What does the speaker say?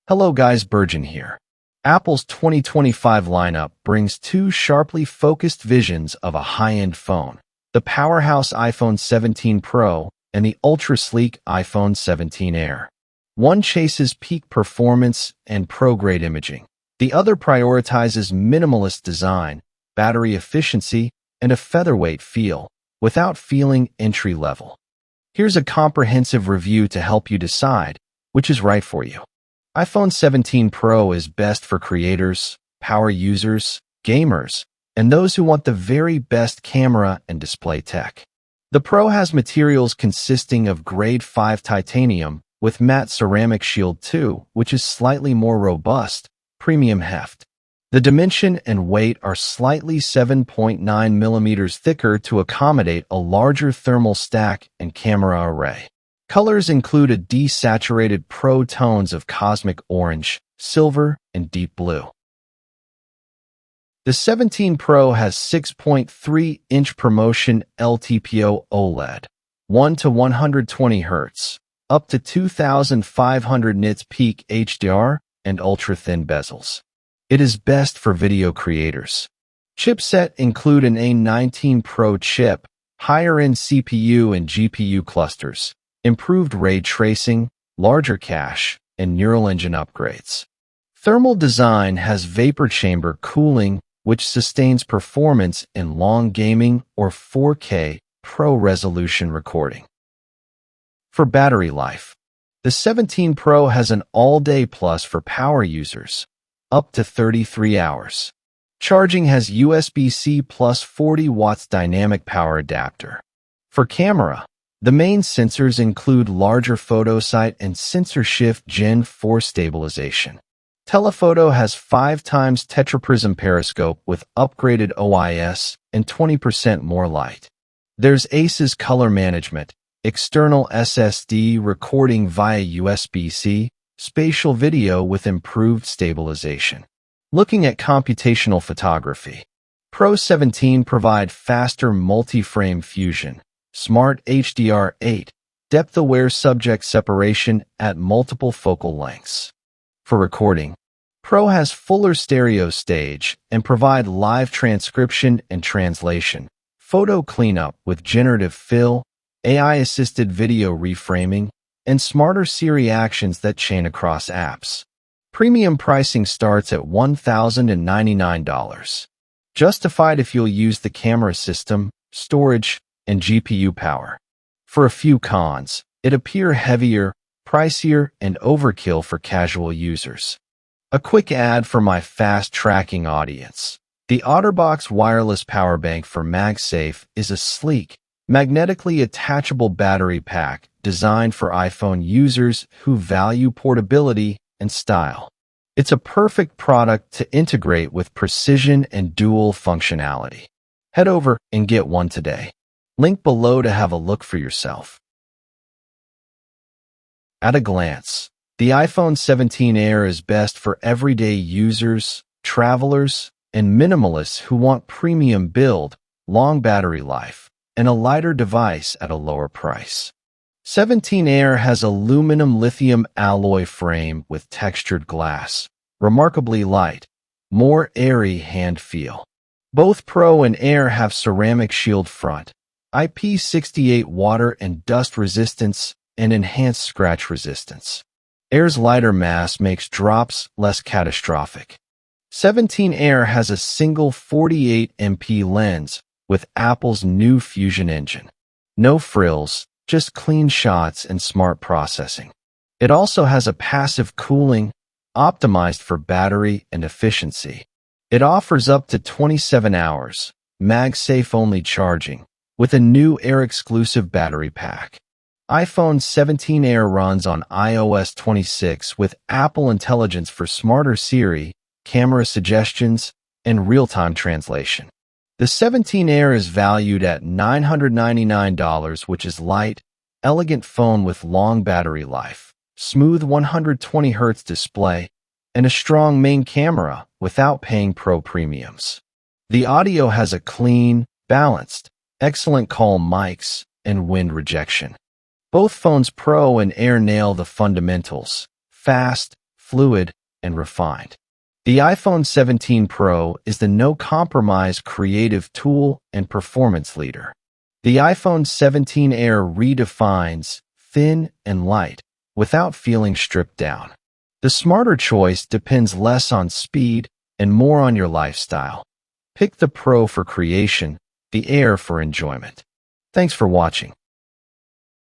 Hello guys, Burgeonn here. Apple's 2025 lineup brings two sharply focused visions of a high-end phone, the powerhouse iPhone 17 Pro and the ultra-sleek iPhone 17 Air. One chases peak performance and pro-grade imaging. The other prioritizes minimalist design, battery efficiency, and a featherweight feel, without feeling entry-level. Here's a comprehensive review to help you decide which is right for you. iPhone 17 Pro is best for creators, power users, gamers, and those who want the very best camera and display tech. The Pro has materials consisting of grade 5 titanium with matte ceramic shield 2, which is slightly more robust, premium heft. The dimension and weight are slightly 7.9 millimeters thicker to accommodate a larger thermal stack and camera array. Colors include a desaturated Pro tones of cosmic orange, silver, and deep blue. The 17 Pro has 6.3-inch ProMotion LTPO OLED, 1 to 120 Hz, up to 2,500 nits peak HDR, and ultra-thin bezels. It is best for video creators. Chipset include an A19 Pro chip, higher-end CPU and GPU clusters, improved ray tracing, larger cache, and neural engine upgrades. Thermal design has vapor chamber cooling, which sustains performance in long gaming or 4K Pro resolution recording. For battery life, the 17 Pro has an all-day plus for power users, up to 33 hours. Charging has USB-C plus 40 watts dynamic power adapter. For camera, the main sensors include larger photo sight and sensor shift Gen 4 stabilization. Telephoto has 5 times tetraprism periscope with upgraded OIS and 20% more light. There's ACES color management, external SSD recording via USB-C, spatial video with improved stabilization. Looking at computational photography, Pro 17 provide faster multi-frame fusion, Smart HDR8, depth-aware subject separation at multiple focal lengths. For recording, Pro has fuller stereo stage and provide live transcription and translation, photo cleanup with generative fill, AI-assisted video reframing, and smarter Siri actions that chain across apps. Premium pricing starts at $1,099. Justified if you'll use the camera system, storage, and GPU power. For a few cons, it appears heavier, pricier, and overkill for casual users. A quick ad for my fast-tracking audience. The OtterBox wireless power bank for MagSafe is a sleek, magnetically attachable battery pack designed for iPhone users who value portability and style. It's a perfect product to integrate with precision and dual functionality. Head over and get one today. Link below to have a look for yourself. At a glance, the iPhone 17 Air is best for everyday users, travelers, and minimalists who want premium build, long battery life, and a lighter device at a lower price. 17 Air has aluminum lithium alloy frame with textured glass, remarkably light, more airy hand feel. Both Pro and Air have ceramic shield front, IP68 water and dust resistance, and enhanced scratch resistance. Air's lighter mass makes drops less catastrophic. 17 Air has a single 48MP lens with Apple's new Fusion engine. No frills, just clean shots and smart processing. It also has a passive cooling, optimized for battery and efficiency. It offers up to 27 hours, MagSafe-only charging, with a new Air-exclusive battery pack. iPhone 17 Air runs on iOS 26 with Apple Intelligence for smarter Siri, camera suggestions, and real-time translation. The 17 Air is valued at $999, which is light, elegant phone with long battery life, smooth 120 Hz display, and a strong main camera without paying Pro premiums. The audio has a clean, balanced, excellent call mics, and wind rejection. Both phones Pro and Air nail the fundamentals: fast, fluid, and refined. The iPhone 17 Pro is the no-compromise creative tool and performance leader. The iPhone 17 Air redefines thin and light without feeling stripped down. The smarter choice depends less on speed and more on your lifestyle. Pick the Pro for creation, the Air for enjoyment. Thanks for watching.